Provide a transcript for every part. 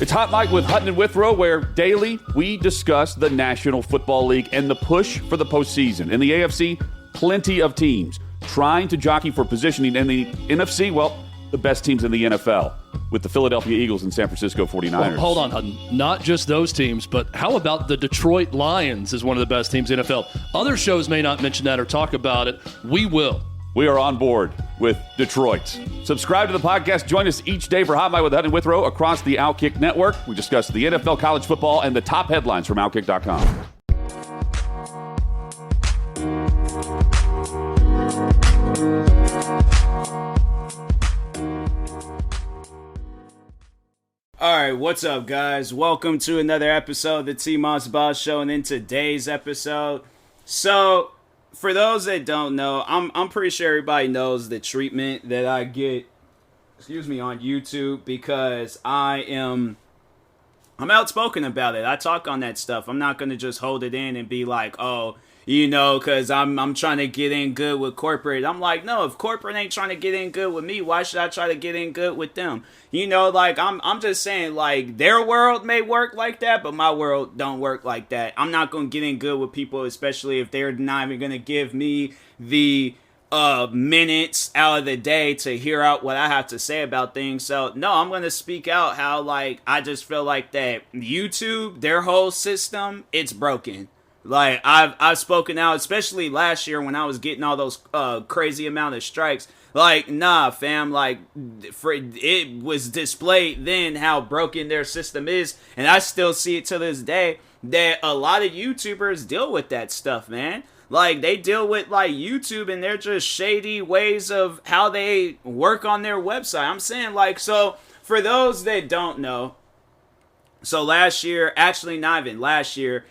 It's Hot Mike with Hutton and Withrow, where daily we discuss the National Football League and the push for the postseason. In the AFC, plenty of teams trying to jockey for positioning. In the NFC, well, the best teams in the NFL with the Philadelphia Eagles and San Francisco 49ers. Well, hold on, Hutton. Not just those teams, but how about the Detroit Lions is one of the best teams in the NFL? Other shows may not mention that or talk about it. We will. We are on board with Detroit. Subscribe to the podcast. Join us each day for Hot Mike with Hutton and Withrow across the Outkick Network. We discuss the NFL, college football, and the top headlines from Outkick.com. All right, what's up, guys? Welcome to another episode of the TMossBoss Show, and in today's episode, so for those that don't know, I'm pretty sure everybody knows the treatment that I get, on YouTube, because I'm outspoken about it. I talk on that stuff. I'm not gonna just hold it in and be like, oh, because I'm trying to get in good with corporate. I'm like, no, if corporate ain't trying to get in good with me, why should I try to get in good with them? I'm just saying, like, their world may work like that, but my world don't work like that. I'm not going to get in good with people, especially if they're not even going to give me the minutes out of the day to hear out what I have to say about things. So, no, I'm going to speak out how, like, I just feel like that YouTube, their whole system, it's broken. Like, I've spoken out, especially last year when I was getting all those crazy amount of strikes. Like, nah, fam, like, it was displayed then how broken their system is, and I still see it to this day, that a lot of YouTubers deal with that stuff, man. Like, they deal with, like, YouTube, and they're just shady ways of how they work on their website. I'm saying, like, so, for those that don't know, so last year, actually not even last year,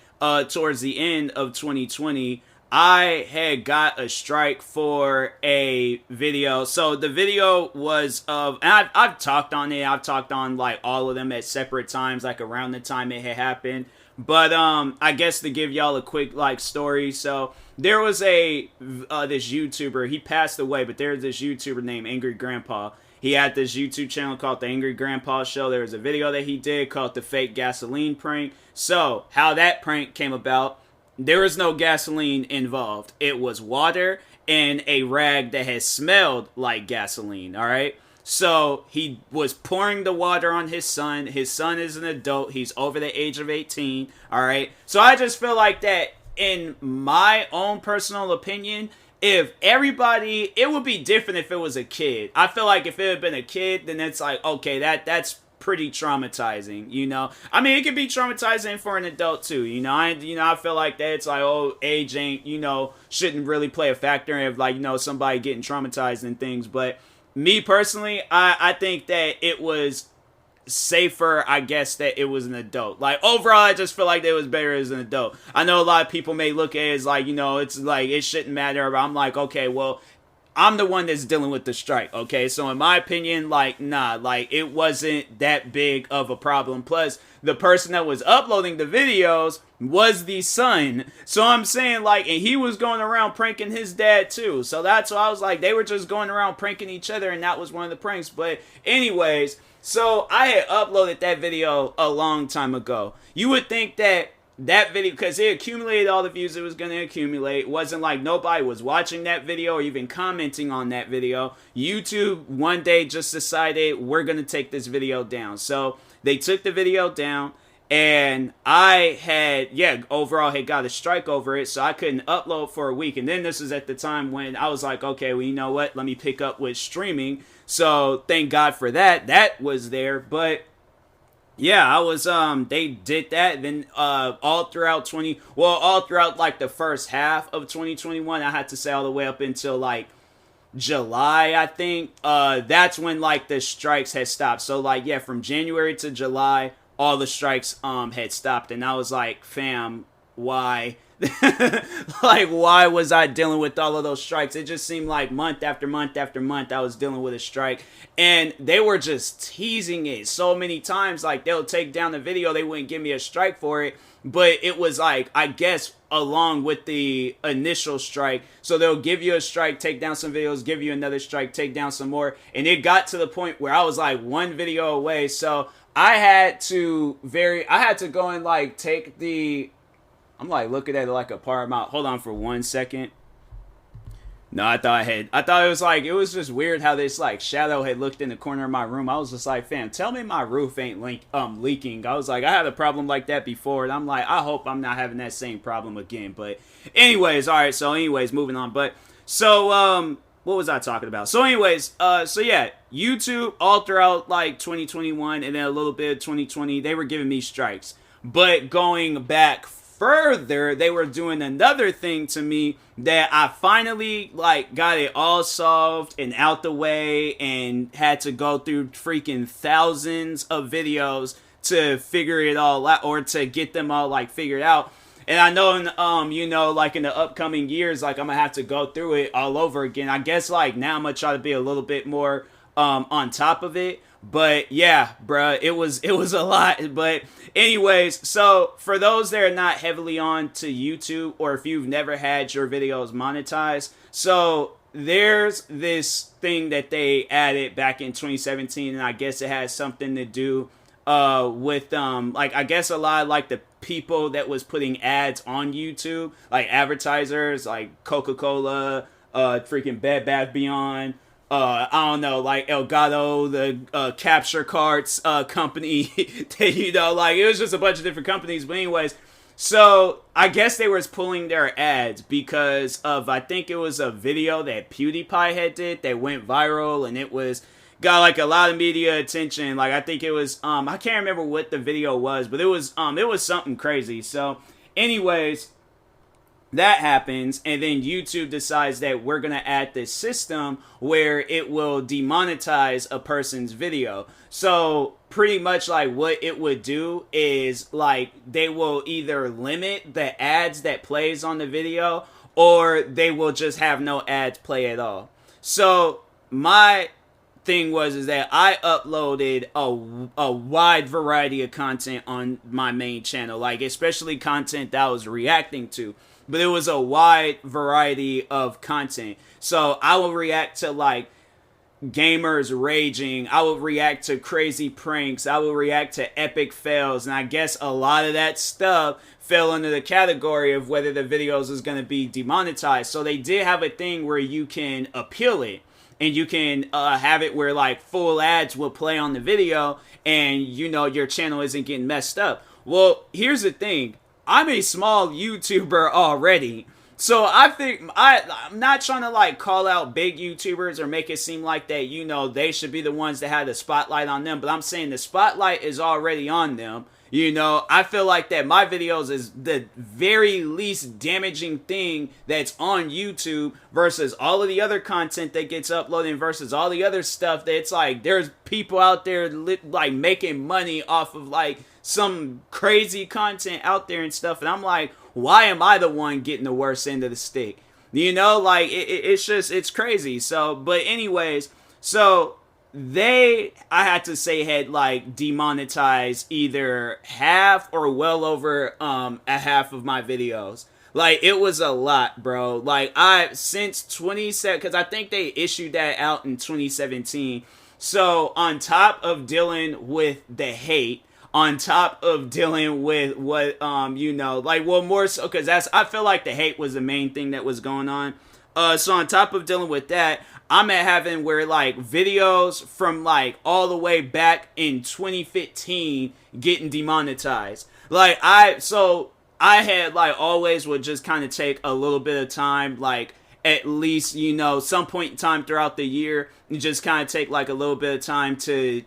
towards the end of 2020, I had got a strike for a video. So the video was of, and I've talked on it. I've talked on like all of them at separate times, like around the time it had happened. But I guess to give y'all a quick like story. So there was this YouTuber. He passed away, but there's this YouTuber named Angry Grandpa. He had this YouTube channel called The Angry Grandpa Show. There was a video that he did called The Fake Gasoline Prank. So, how that prank came about, there was no gasoline involved. It was water and a rag that had smelled like gasoline, alright? So, he was pouring the water on his son. His son is an adult. He's over the age of 18, alright? So, I just feel like that, in my own personal opinion, if everybody, it would be different if it was a kid. I feel like if it had been a kid, then it's like, okay, that's pretty traumatizing, I mean, it could be traumatizing for an adult too, I feel like that it's like, oh, age ain't, shouldn't really play a factor in, like, somebody getting traumatized and things. But me personally, I think that it was safer, I guess, that it was an adult. Like, overall, I just feel like it was better as an adult. I know a lot of people may look at it as like, it's like, it shouldn't matter, but I'm like, okay, well, I'm the one that's dealing with the strike, okay? So in my opinion, like, nah, like, it wasn't that big of a problem. Plus, the person that was uploading the videos was the son. So I'm saying, like, and he was going around pranking his dad too. So that's why I was like, they were just going around pranking each other, and that was one of the pranks. But anyways, so I had uploaded that video a long time ago. You would think that video, because it accumulated all the views it was going to accumulate. It wasn't like nobody was watching that video or even commenting on that video. YouTube one day just decided, we're going to take this video down. So they took the video down, and I had, overall had got a strike over it, so I couldn't upload for a week. And then this is at the time when I was like, okay, well, you know what? Let me pick up with streaming. So thank God for that. That was there. But yeah, I was, they did that. Then, all throughout like the first half of 2021, I had to say all the way up until like July, I think, that's when like the strikes had stopped. So like, yeah, from January to July, all the strikes, had stopped. And I was like, fam, why? like, why was I dealing with all of those strikes? It just seemed like month after month after month I was dealing with a strike. And they were just teasing it so many times. Like, they'll take down the video, they wouldn't give me a strike for it. But it was like, I guess, along with the initial strike. So they'll give you a strike, take down some videos, give you another strike, take down some more. And it got to the point where I was like one video away. So I had to go and like take I'm like looking at it like a Paramount. Hold on for 1 second. No, I thought it was just weird how this like shadow had looked in the corner of my room. I was just like, fam, tell me my roof ain't leaking. I was like, I had a problem like that before, and I'm like, I hope I'm not having that same problem again. But anyways, all right. So anyways, moving on. But so what was I talking about? So anyways, so yeah, YouTube all throughout like 2021 and then a little bit of 2020, they were giving me strikes. But going back further, they were doing another thing to me that I finally like got it all solved and out the way and had to go through freaking thousands of videos to figure it all out or to get them all like figured out. And I know in like in the upcoming years, like I'm gonna have to go through it all over again. I guess like now I'm gonna try to be a little bit more on top of it. But yeah, bruh, it was a lot. But anyways, so for those that are not heavily on to YouTube, or if you've never had your videos monetized, so there's this thing that they added back in 2017, and I guess it has something to do with like I guess a lot of like the people that was putting ads on YouTube, like advertisers like Coca-Cola, freaking Bed Bath Beyond, I don't know, like Elgato, the capture cards company, that, like it was just a bunch of different companies. But anyways, so I guess they was pulling their ads because of, I think it was a video that PewDiePie had did that went viral, and it was got like a lot of media attention. Like I think it was I can't remember what the video was, but it was something crazy. So anyways, that happens, and then YouTube decides that we're going to add this system where it will demonetize a person's video. So pretty much like what it would do is like they will either limit the ads that plays on the video, or they will just have no ads play at all. So my thing is that I uploaded a wide variety of content on my main channel, like especially content that I was reacting to. But it was a wide variety of content. So I will react to like gamers raging. I will react to crazy pranks. I will react to epic fails. And I guess a lot of that stuff fell under the category of whether the videos is going to be demonetized. So they did have a thing where you can appeal it. And you can have it where like full ads will play on the video and your channel isn't getting messed up. Well, here's the thing. I'm a small YouTuber already. So I think I'm not trying to like call out big YouTubers or make it seem like that, they should be the ones that have the spotlight on them. But I'm saying the spotlight is already on them. I feel like that my videos is the very least damaging thing that's on YouTube versus all of the other content that gets uploaded versus all the other stuff that's like there's people out there like making money off of like some crazy content out there and stuff. And I'm like, why am I the one getting the worst end of the stick? Like it's crazy. So, but anyways, so I had to say had like demonetized either half or well over a half of my videos. Like it was a lot, bro. Like since 27, because I think they issued that out in 2017. So on top of dealing with the hate, on top of dealing with what more so, because I feel like the hate was the main thing that was going on. So on top of dealing with that, I'm at having where like videos from like all the way back in 2015 getting demonetized. Like I had like always would just kind of take a little bit of time, like at least, some point in time throughout the year, and just kind of take like a little bit of time to,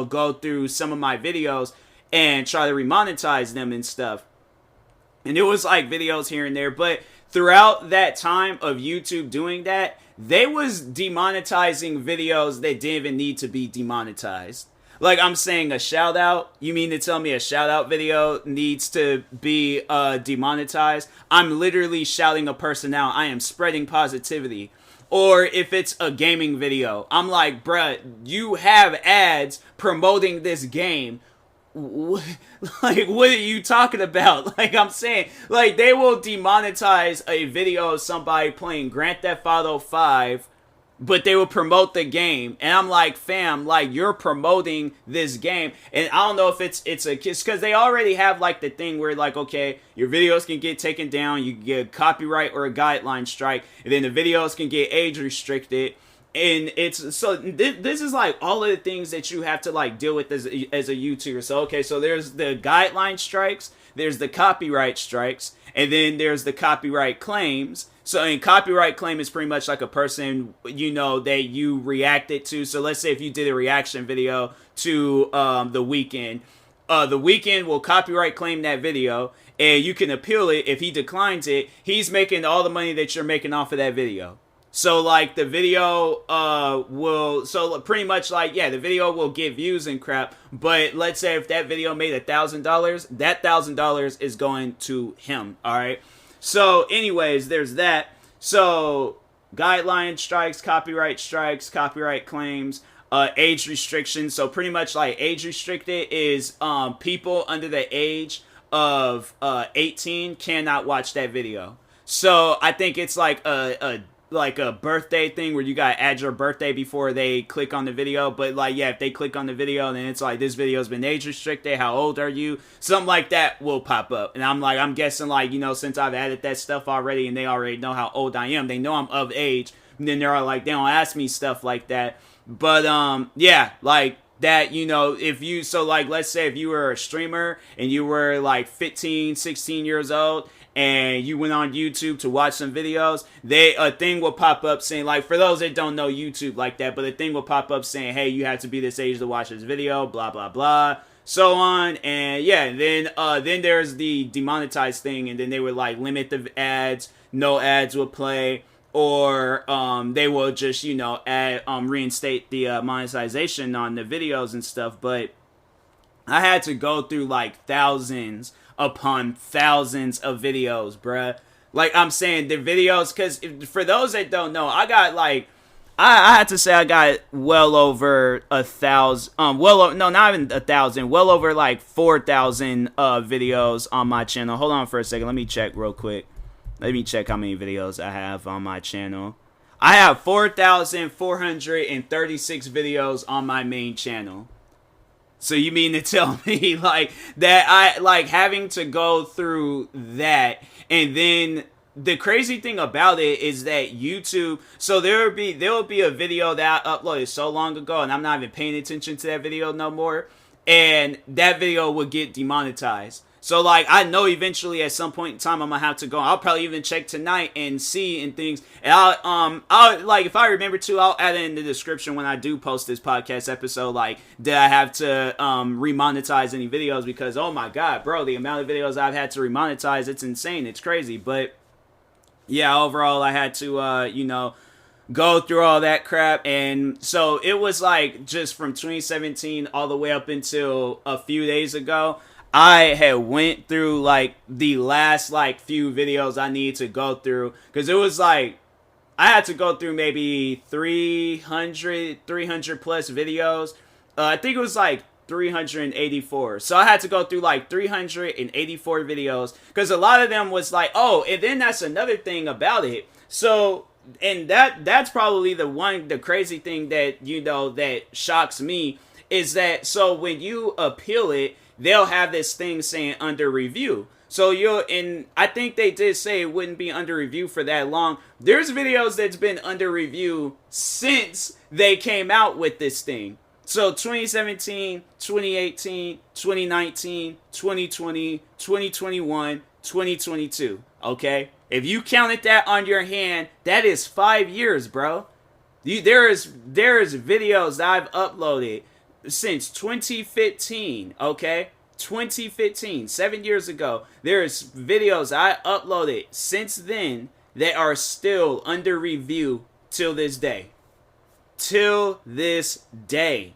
go through some of my videos and try to remonetize them and stuff. And it was like videos here and there, but throughout that time of YouTube doing that, they was demonetizing videos that didn't even need to be demonetized. Like I'm saying a shout out. You mean to tell me a shout out video needs to be demonetized? I'm literally shouting a person out. I am spreading positivity. Or if it's a gaming video, I'm like, bruh, you have ads promoting this game. Like, what are you talking about? Like, I'm saying, like, they will demonetize a video of somebody playing Grand Theft Auto 5, but they will promote the game. And I'm like, fam, like, you're promoting this game. And I don't know if it's because they already have, like, the thing where, like, okay, your videos can get taken down, you can get a copyright or a guideline strike, and then the videos can get age restricted. And it's so this is like all of the things that you have to like deal with as a YouTuber. So okay, so there's the guideline strikes, there's the copyright strikes, and then there's the copyright claims. So a copyright claim is pretty much like a person, you know, that you reacted to. So let's say if you did a reaction video to The Weeknd, The Weeknd will copyright claim that video, and you can appeal it. If he declines it, he's making all the money that you're making off of that video. So, like, the video will, so pretty much, like, yeah, the video will get views and crap, but let's say if that video made $1,000, that $1,000 is going to him, all right? So, anyways, there's that. So, guideline strikes, copyright claims, age restrictions. So, pretty much, like, age restricted is people under the age of 18 cannot watch that video. So, I think it's like a birthday thing where you gotta add your birthday before they click on the video. But like, yeah, if they click on the video, then it's like, this video's been age restricted, how old are you? Something like that will pop up. And I'm guessing, like, you know, since I've added that stuff already and they already know how old I am, they know I'm of age, and then they're like, they don't ask me stuff like that. But yeah, like that, you know, if you, so like, let's say if you were a streamer and you were like 15, 16 years old, and you went on YouTube to watch some videos, a thing will pop up saying, like, for those that don't know YouTube like that, but a thing will pop up saying, hey, you have to be this age to watch this video, blah, blah, blah, so on. And yeah, then there's the demonetized thing, and then they would, like, limit the ads, no ads will play, or they will just, you know, reinstate the monetization on the videos and stuff. But I had to go through, like, thousands upon thousands of videos, bruh. Like, I'm saying, the videos, because for those that don't know, I got, like, I had to say I got well over 1,000, not even 1,000, well over, like, 4,000 videos on my channel. Hold on for a second, let me check real quick. Let me check how many videos I have on my channel. I have 4,436 videos on my main channel. So you mean to tell me, like, that I, like, having to go through that, and then the crazy thing about it is that YouTube, so there will be a video that I uploaded so long ago, and I'm not even paying attention to that video no more, and that video will get demonetized. So, like, I know eventually at some point in time I'm gonna have to go. I'll probably even check tonight and see and things. And I'll like, if I remember to, I'll add it in the description when I do post this podcast episode. Like, did I have to remonetize any videos? Because oh my god, bro, the amount of videos I've had to remonetize, it's insane, it's crazy. But yeah, overall, I had to you know, go through all that crap. And so it was like just from 2017 all the way up until a few days ago, I had went through, like, the last, like, few videos I need to go through. Because it was, like, I had to go through maybe 300 plus videos. I think it was, like, 384. So I had to go through, like, 384 videos. Because a lot of them was, like, oh, and then that's another thing about it. So, and that's probably the crazy thing that, you know, that shocks me. Is that, so when you appeal it, they'll have this thing saying under review. So and I think they did say it wouldn't be under review for that long. There's videos that's been under review since they came out with this thing. So 2017, 2018, 2019, 2020, 2021, 2022. Okay? If you counted that on your hand, that is 5 years, bro. There is videos that I've uploaded since 2015, okay? 2015, 7 years ago. There's videos I uploaded since then that are still under review till this day. Till this day.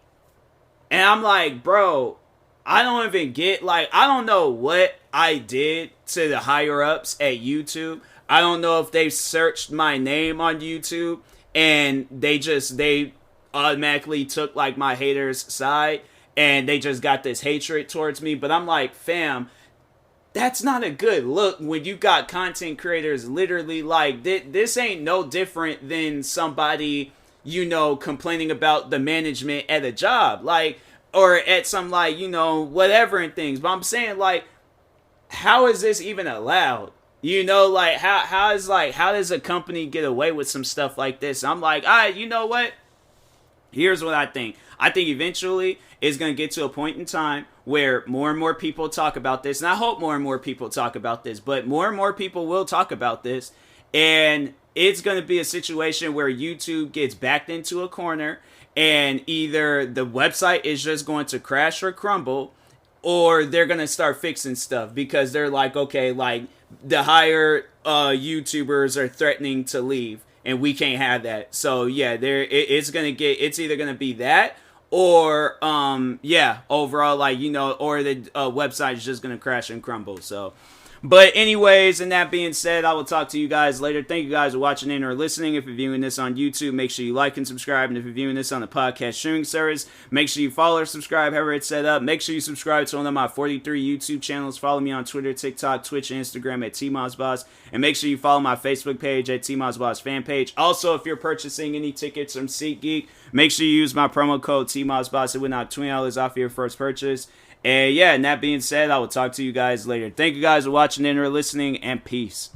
And I'm like, bro, I don't even get, like, I don't know what I did to the higher ups at YouTube. I don't know if they searched my name on YouTube and they automatically took like my haters' side and they just got this hatred towards me. But I'm like, fam, that's not a good look when you got content creators literally like, this ain't no different than somebody, you know, complaining about the management at a job, like, or at some, like, you know, whatever and things. But I'm saying, like, how is this even allowed? You know, like, how does a company get away with some stuff like this? I'm like, all right, you know what? Here's what I think. I think eventually it's going to get to a point in time where more and more people talk about this. And I hope more and more people talk about this. But more and more people will talk about this. And it's going to be a situation where YouTube gets backed into a corner. And either the website is just going to crash or crumble, or they're going to start fixing stuff because they're like, okay, like the higher YouTubers are threatening to leave and we can't have that. So yeah, it's either going to be that or overall, like, you know, or the website is just going to crash and crumble. So, but anyways, and that being said, I will talk to you guys later. Thank you guys for watching in or listening. If you're viewing this on YouTube, make sure you like and subscribe. And if you're viewing this on the podcast streaming service, make sure you follow or subscribe, however it's set up. Make sure you subscribe to one of my 43 YouTube channels. Follow me on Twitter, TikTok, Twitch, and Instagram at TMossBoss. And make sure you follow my Facebook page at TMossBoss fan page. Also, if you're purchasing any tickets from SeatGeek, make sure you use my promo code TMossBoss. It will knock $20 off your first purchase. And yeah, and that being said, I will talk to you guys later. Thank you guys for watching and or listening, and peace.